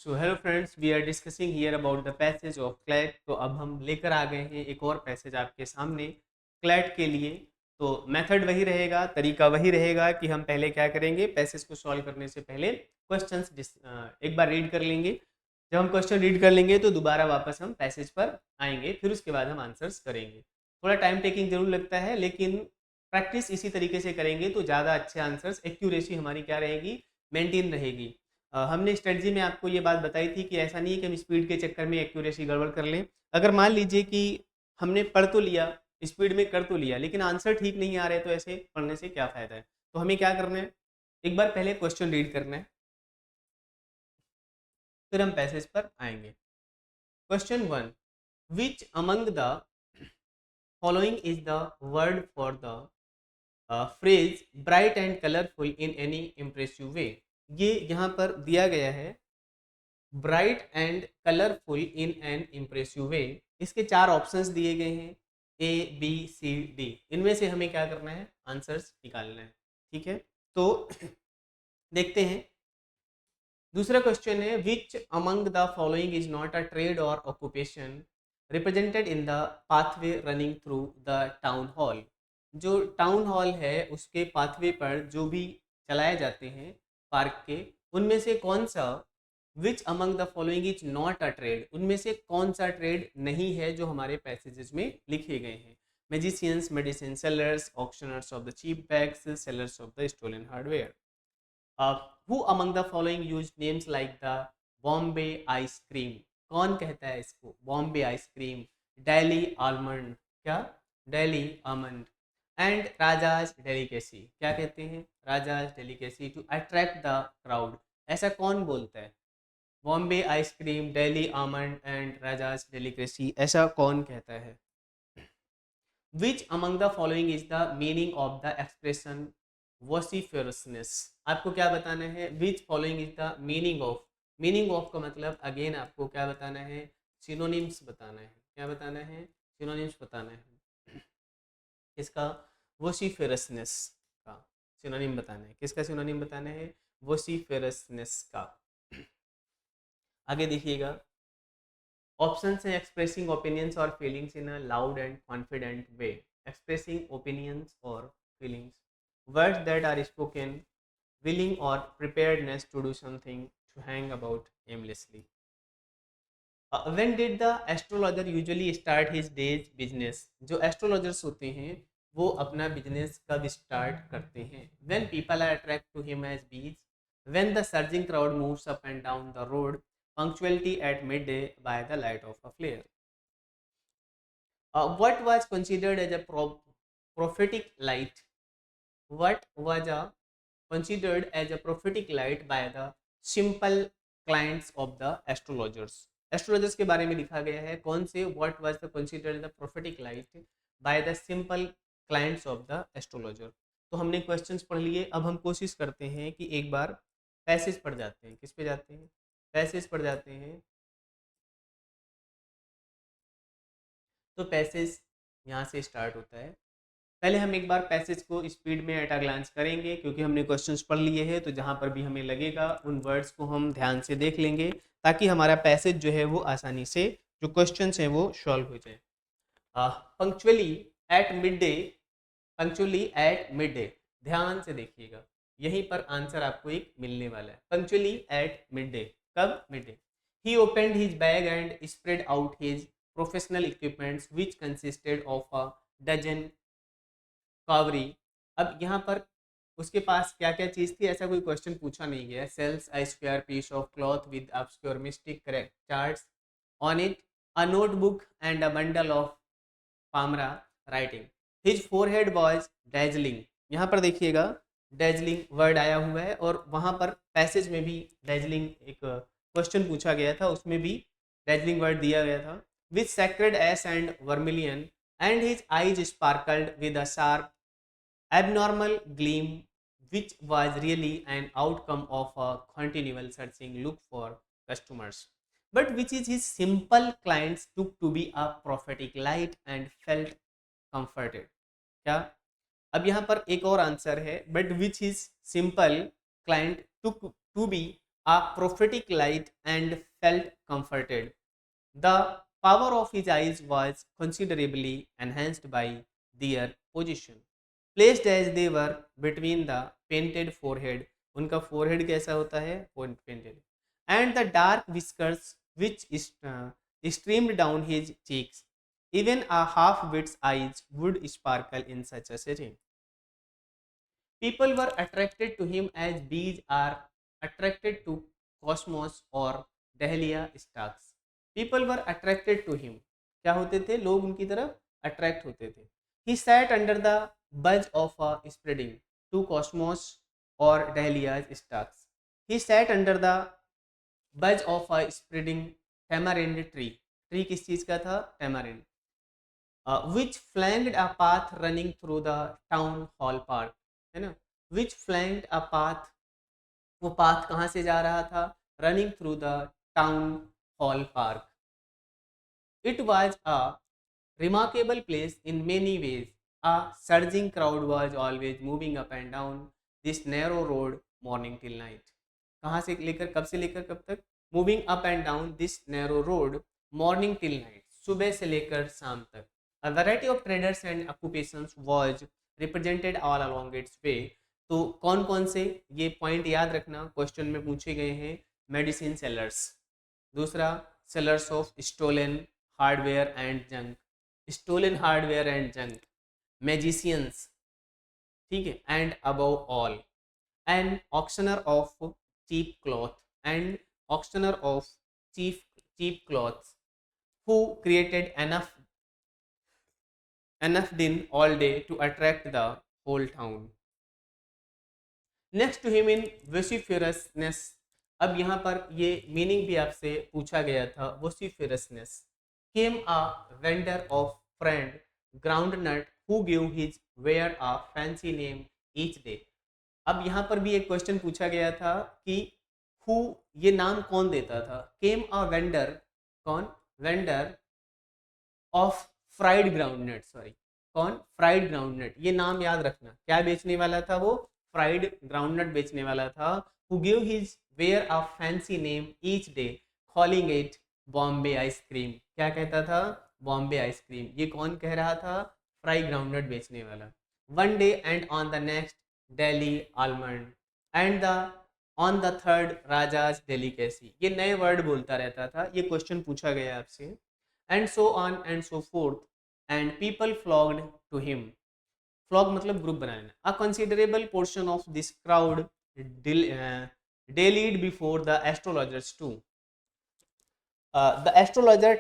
So hello friends, we are discussing here about the passage of CLAT. तो अब हम लेकर आ गए हैं एक और पैसेज आपके सामने क्लैट के लिए। तो मेथड वही रहेगा, तरीका वही रहेगा कि हम पहले क्या करेंगे, पैसेज को सॉल्व करने से पहले क्वेश्चंस एक बार रीड कर लेंगे। जब हम क्वेश्चन रीड कर लेंगे तो दोबारा वापस हम पैसेज पर आएंगे, फिर उसके बाद हम आंसर्स करेंगे। थोड़ा टाइम टेकिंग जरूर लगता है, लेकिन प्रैक्टिस इसी तरीके से करेंगे तो ज़्यादा अच्छे आंसर्स, एक्यूरेसी हमारी क्या रहेगी, मेंटेन रहेगी। हमने स्ट्रेटजी में आपको ये बात बताई थी कि ऐसा नहीं है कि हम स्पीड के चक्कर में एक्यूरेसी गड़बड़ कर लें। अगर मान लीजिए कि हमने पढ़ तो लिया, स्पीड में कर तो लिया, लेकिन आंसर ठीक नहीं आ रहे, तो ऐसे पढ़ने से क्या फ़ायदा है। तो हमें क्या करना है, एक बार पहले क्वेश्चन रीड करना है, फिर हम पैसेज पर आएंगे। Question one, which among the following is the word for the phrase bright and colourful in any impressive way. ये यहाँ पर दिया गया है, bright and colourful in an impressive way. इसके चार ऑप्शंस दिए गए हैं, ए बी सी डी। इनमें से हमें क्या करना है, आंसर्स निकालना है। ठीक है, तो देखते हैं। दूसरा क्वेश्चन है, which among the following is not a trade or occupation represented in the pathway running through the town hall. जो टाउन हॉल है उसके पाथवे पर जो भी चलाए जाते हैं पार्क के, उनमें से कौन सा, विच among the following is not a trade, उनमें से कौन सा ट्रेड नहीं है जो हमारे पैसेजेस में लिखे गए हैं। Magicians, medicine sellers, auctioneers of the cheap bags, sellers of the stolen hardware. Who among the following use names like the Bombay ice cream. कौन कहता है इसको, बॉम्बे आइसक्रीम, डेली आलमंड, क्या, daily almond, and Raja's delicacy. क्या कहते हैं, Raja's delicacy to attract the crowd. ऐसा कौन बोलता है, Bombay ice cream, daily almond and Raja's delicacy, ऐसा कौन कहता है। Which among the following is the meaning of the expression vociferousness. आपको क्या बताना है, which following is the meaning of, meaning of का मतलब अगेन आपको क्या बताना है, सिनोनिम्स बताना है। क्या बताना है, सिनोनिम्स बताना है। किसका, वॉसिफेरसनेस का सिनोनिम बताना है। किसका सिनोनिम बताना है, वॉसिफेरसनेस का। आगे देखिएगा, ऑप्शंस हैं, एक्सप्रेसिंग ओपिनियंस और feelings in a loud and confident way. Expressing opinions और feelings, words that are spoken, willing or preparedness to do something, to hang about aimlessly. When did the astrologer usually start his day's business? जो astrologers होते हैं वो अपना business कब start करते हैं, when people are attracted to him as bees, when the surging crowd moves up and down the road, punctuality at midday by the light of a flare. What was considered as a prophetic light, what was a considered as a prophetic light by the simple clients of the astrologers. Astrologers के बारे में लिखा गया है, कौन से, what was the considered the prophetic light by the simple clients of the astrologer. तो हमने क्वेश्चंस पढ़ लिए, अब हम कोशिश करते हैं कि एक बार पैसेज पढ़ जाते हैं। किस पे जाते हैं, पैसेज पढ़ जाते हैं। तो पैसेज यहाँ से स्टार्ट होता है। पहले हम एक बार पैसेज को स्पीड में एट अ ग्लांस करेंगे, क्योंकि हमने क्वेश्चंस पढ़ लिए हैं, तो जहाँ पर भी हमें लगेगा उन वर्ड्स को हम ध्यान से देख लेंगे, ताकि हमारा पैसेज जो है वो आसानी से, जो क्वेश्चंस हैं वो सॉल्व हो जाए। Punctually at mid day, punctually at mid day, ध्यान से देखिएगा, यहीं पर आंसर आपको एक मिलने वाला है। पंक्चुअली एट मिड डे, कब, mid day. He opened his bag and spread out his professional equipments which consisted of a dozen cowries. अब यहाँ पर उसके पास क्या क्या चीज़ थी, ऐसा कोई क्वेश्चन पूछा नहीं गया। Sells a square piece of cloth with obscure mystic correct charts on it, a notebook and a bundle of palmyra writing. His forehead was dazzling. यहाँ पर देखिएगा डैजलिंग वर्ड आया हुआ है, और वहाँ पर पैसेज में भी डैजलिंग एक क्वेश्चन पूछा गया था, उसमें भी डैजलिंग वर्ड दिया गया था। With sacred S and vermilion and his eyes sparkled with a sharp abnormal gleam, which was really an outcome of a continual searching look for customers, but which is his simple clients took to be a prophetic light and felt comforted. क्या, अब यहाँ पर एक और answer है, but which his simple client took to be a prophetic light and felt comforted. The power of his eyes was considerably enhanced by their position, placed as they were between the painted forehead. उनका forehead कैसा होता है? Painted. And the dark whiskers which streamed down his cheeks. Even a half-wit's eyes would sparkle in such a setting. People were attracted to him as bees are attracted to cosmos or dahlia stalks. People were attracted to him. क्या होते थे? लोग उनकी तरफ attract होते थे. He sat under the buzz of a spreading to cosmos or dahlia's stalks. He sat under the buzz of a spreading tamarind tree. Tree किस चीज का था? tamarind. Which flanked a path running through the town hall park. है ना? Which flanked a path, वो path कहाँ से जा रहा था? Running through the town hall park. It was a remarkable place in many ways. A surging crowd was always moving up and down this narrow road morning till night. कहाँ से लेकर कब से लेकर कब तक? Moving up and down this narrow road morning till night. सुबह से लेकर शाम तक. A variety of traders and occupations was represented all along its way. तो कौन कौन से, ये पॉइंट याद रखना, क्वेश्चन में पूछे गए हैं. मेडिसिन सेलर्स, दूसरा sellers of stolen hardware and junk, stolen hardware and junk, magicians, ठीक है, and above all an auctioneer of cheap cloth and auctioneer of cheap cloths who created enough din all day to attract the whole town. Next to him in vociferousness, अब यहाँ पर ये meaning भी आपसे पूछा गया था. vociferousness came a vendor of friend groundnut who gave his wear a fancy name each day. अब यहाँ पर भी एक क्वेश्चन पूछा गया था कि who, ये नाम कौन देता था? came a vendor, कौन? vendor of fried groundnut, sorry, कौन? Fried groundnut. ये नाम याद रखना. क्या बेचने वाला था वो? फ्राइड ग्राउंडनट बेचने वाला था. who gave his wear a fancy name each day calling it Bombay ice cream. क्या कहता था? बॉम्बे आइसक्रीम. ये कौन कह रहा था? फ्राइड ग्राउंडनट बेचने वाला. one day and on the next Delhi almond and the on the third rajas delicacy. ये नए वर्ड बोलता रहता था. ये क्वेश्चन पूछा गया आपसे. And so on and so forth, and people flocked to him. Flock मतलब group banana. A considerable portion of this crowd dallied before the astrologers too. The astrologer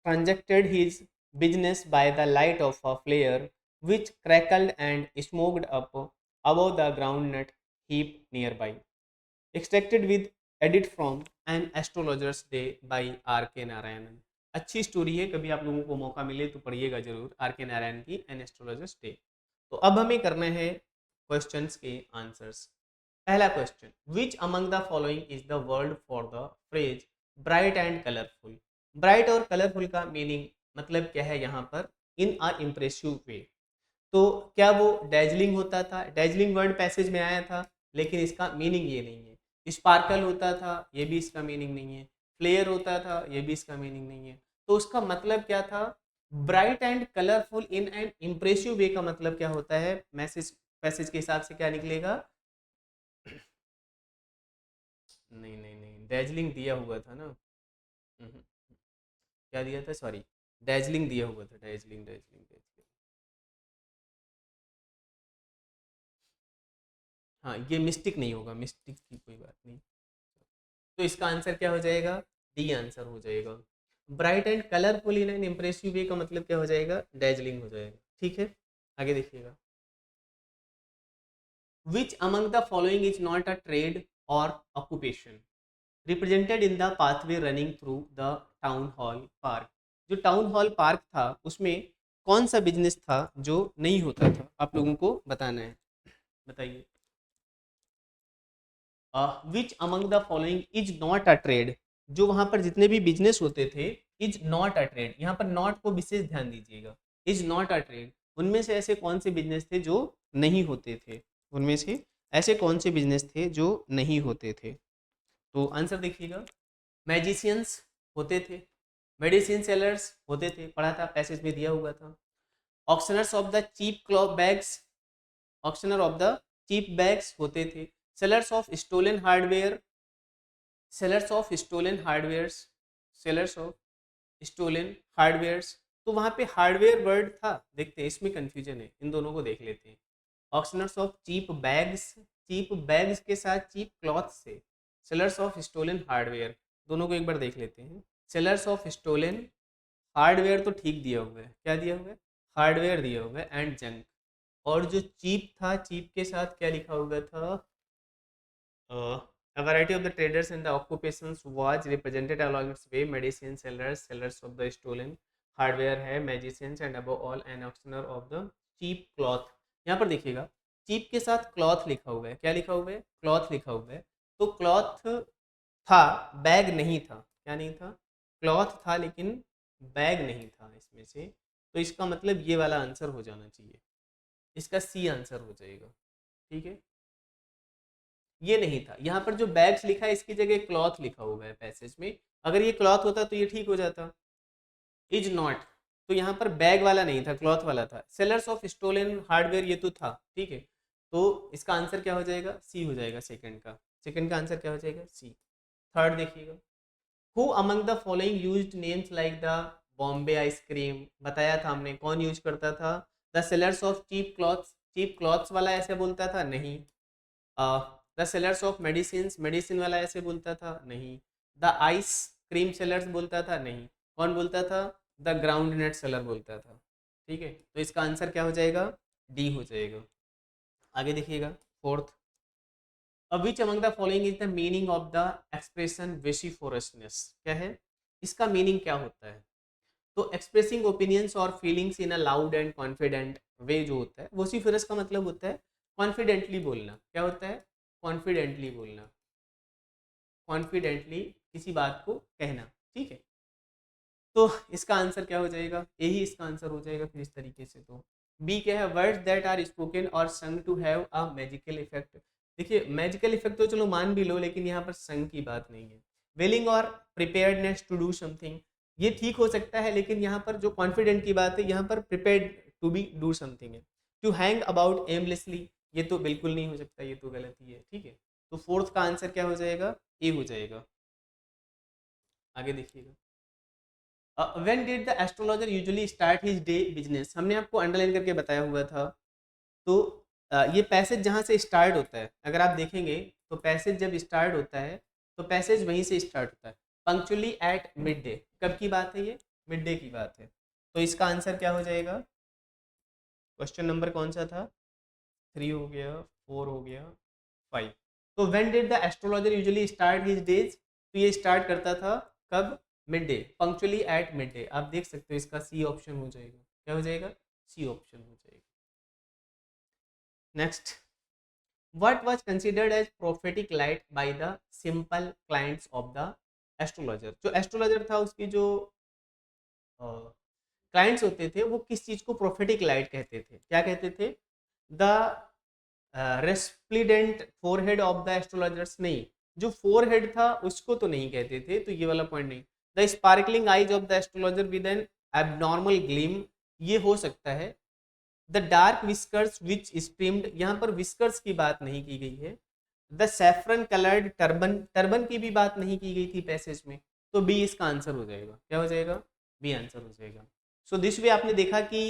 transacted his business by the light of a flare which crackled and smoked up above the groundnut heap nearby. Extracted with edit from An Astrologer's Day by R.K. Narayanan. अच्छी story है, कभी आप लोगों को मौका मिले तो पढ़िएगा जरूर, आर.के. नारायण की एन एस्ट्रोलॉजर्स डे. तो अब हमें करना है क्वेश्चंस के आंसर्स. पहला question, which among the following is the word for the phrase bright and colourful. Bright और कलरफुल का मीनिंग मतलब क्या है यहाँ पर? इन अ इम्प्रेसिव वे. तो क्या वो डैजलिंग होता था? डैजलिंग वर्ड पैसेज में आया था, लेकिन इसका मीनिंग ये नहीं है. स्पार्कल होता था, ये भी इसका मीनिंग नहीं है. फ्लेयर होता था, ये भी इसका मीनिंग नहीं है. तो उसका मतलब क्या था? Bright and colourful in an impressive way का मतलब क्या होता है? मैसेज पैसेज के हिसाब से क्या निकलेगा? नहीं नहीं नहीं, डैजलिंग दिया हुआ था ना. क्या दिया था? सॉरी, डैजलिंग दिया हुआ था. Dazzling dazzling dazzling. हाँ, ये मिस्टिक नहीं होगा, मिस्टिक की कोई बात नहीं. तो इसका आंसर क्या हो जाएगा? डी आंसर हो जाएगा. Bright and colourful in an impressive way का मतलब क्या हो जाएगा? डैजलिंग हो जाएगा. ठीक है, आगे देखिएगा. Which among the following is not a trade or occupation represented in the pathway running through the town hall park. जो टाउन हॉल पार्क था उसमें कौन सा बिजनेस था जो नहीं होता था? आप लोगों को बताना है. बताइए. विच among the following is not a trade. जो वहां पर जितने भी बिजनेस होते थे, इज नॉट अ ट्रेड, यहाँ पर नॉट को विशेष ध्यान दीजिएगा. इज नॉट अ ट्रेड, उनमें से ऐसे कौन से बिजनेस थे जो नहीं होते थे? उनमें से ऐसे कौन से बिजनेस थे जो नहीं होते थे? तो आंसर देखिएगा, मैजिशियंस होते थे, मेडिसिन सेलर्स होते थे, पढ़ा था, पैसेज में दिया हुआ था। Auctioneers of the cheap cloth bags, auctioneer of the cheap bags होते थे। Sellers of stolen hardware, sellers of stolen hardwares, sellers of stolen hardwares. तो वहां पे हार्डवेयर वर्ड था, देखते हैं इसमें कंफ्यूजन है, इन दोनों को देख लेते हैं। Auctioneers of cheap bags, cheap bags के साथ चीप क्लॉथ से, सेलर्स ऑफ स्टोलन हार्डवेयर, दोनों को एक बार देख लेते हैं। सेलर्स ऑफ स्टोलन हार्डवेयर तो ठीक दिया हुआ है, क्या दिया हुआ है, हार्डवेयर दिया हुआ है, एंड जंक। और जो चीप था, चीप के साथ क्या लिखा हुआ था, a variety of the traders and the occupations was represented along its way, medicine sellers, sellers of the stolen hardware है, magicians and above all an auctioneer of the cheap cloth। यहाँ पर देखिएगा चीप के साथ cloth लिखा हुआ है, क्या लिखा हुआ है, क्लॉथ लिखा हुआ है। तो क्लॉथ था, बैग नहीं था, क्या नहीं था, क्लॉथ था लेकिन बैग नहीं था इसमें से। तो इसका मतलब ये वाला आंसर हो जाना चाहिए, इसका सी आंसर हो जाएगा, ठीक है। ये नहीं था, यहाँ पर जो बैग्स लिखा है इसकी जगह क्लॉथ लिखा हुआ है पैसेज में, अगर ये क्लॉथ होता तो ये ठीक हो जाता। इज नॉट, तो यहाँ पर बैग वाला नहीं था, क्लॉथ वाला था। सेलर्स ऑफ स्टोलन हार्डवेयर ये तो था, ठीक है। तो इसका आंसर क्या हो जाएगा, सी हो जाएगा, सेकंड का, सेकंड का आंसर क्या हो जाएगा, सी। थर्ड देखिएगा, who among the following used names like the Bombay ice cream, बताया था हमने कौन यूज करता था। The sellers of cheap cloths, cheap cloths वाला ऐसे बोलता था, नहीं। The sellers of medicine, medicine वाला ऐसे बोलता था, नहीं। द आइस क्रीम सेलर्स बोलता था, नहीं। कौन बोलता था, द ग्राउंड नट सेलर बोलता था, ठीक है। तो इसका आंसर क्या हो जाएगा, डी हो जाएगा। आगे देखिएगा fourth, which among the following is the meaning of the expression vociferousness, क्या है, इसका मीनिंग क्या होता है। तो एक्सप्रेसिंग ओपिनियंस और feelings in a loud and confident way जो होता है, वोसिफरस का मतलब होता है कॉन्फिडेंटली बोलना, क्या होता है, कॉन्फिडेंटली बोलना, कॉन्फिडेंटली किसी बात को कहना, ठीक है। तो इसका आंसर क्या हो जाएगा, यही इसका आंसर हो जाएगा फिर इस तरीके से। तो बी क्या है, वर्ड्स दैट आर स्पोकन और sung to have a magical effect. देखिए मैजिकल इफेक्ट तो चलो मान भी लो, लेकिन यहाँ पर संग की बात नहीं है। विलिंग और प्रिपेयर्डनेस टू डू समथिंग, ये ठीक हो सकता है, लेकिन यहाँ पर जो कॉन्फिडेंट की बात है, यहाँ पर prepared to be do something है। टू हैंग अबाउट एमलेसली, ये तो बिल्कुल नहीं हो सकता, ये तो गलत ही है, ठीक है। तो फोर्थ का आंसर क्या हो जाएगा, ए हो जाएगा। आगे देखिएगा, when did the astrologer usually start his day business, हमने आपको अंडरलाइन करके बताया हुआ था। तो ये पैसेज जहाँ से स्टार्ट होता है, अगर आप देखेंगे तो पैसेज जब स्टार्ट होता है तो पैसेज वहीं से स्टार्ट होता है, पंक्चुअली एट मिड डे। कब की बात है ये, मिड डे की बात है। तो इसका आंसर क्या हो जाएगा, क्वेश्चन नंबर कौन सा था, 3 हो गया, 4 हो गया, 5। तो when did the astrologer usually start his days, तो ये स्टार्ट करता था कब, mid day, punctually at mid day. आप देख सकते हो इसका सी ऑप्शन हो जाएगा, क्या हो जाएगा, सी ऑप्शन हो जाएगा। Next, what was considered as prophetic light by the simple clients of the astrologer, जो एस्ट्रोलॉजर था उसकी जो क्लाइंट्स होते थे वो किस चीज को प्रोफेटिक लाइट कहते थे, क्या कहते थे, the resplendent forehead of the astrologers, नहीं, जो फोरहेड था उसको तो नहीं कहते थे, तो ये वाला पॉइंट नहीं। The sparkling eyes of the astrologer with N abnormal gleam, ये हो सकता है। The dark whiskers which streamed, यहाँ पर विस्कर्स की बात नहीं की गई है। The saffron coloured turban, turban की भी बात नहीं की गई थी पैसेज में। तो बी इसका आंसर हो जाएगा, क्या हो जाएगा, बी आंसर हो जाएगा। सो दिस वे आपने देखा कि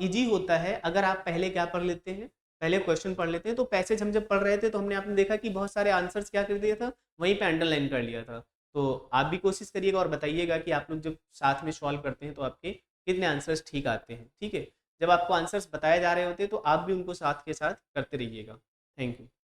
इजी होता है अगर आप पहले क्या पढ़ लेते हैं, पहले क्वेश्चन पढ़ लेते हैं। तो पैसेज हम जब पढ़ रहे थे तो हमने आपने देखा कि बहुत सारे आंसर्स क्या कर दिया था, वहीं पे अंडरलाइन कर लिया था। तो आप भी कोशिश करिएगा और बताइएगा कि आप लोग जब साथ में सॉल्व करते हैं तो आपके कितने आंसर्स ठीक आते हैं, ठीक है। जब आपको आंसर्स बताए जा रहे होते हैं तो आप भी उनको साथ के साथ करते रहिएगा। Thank you.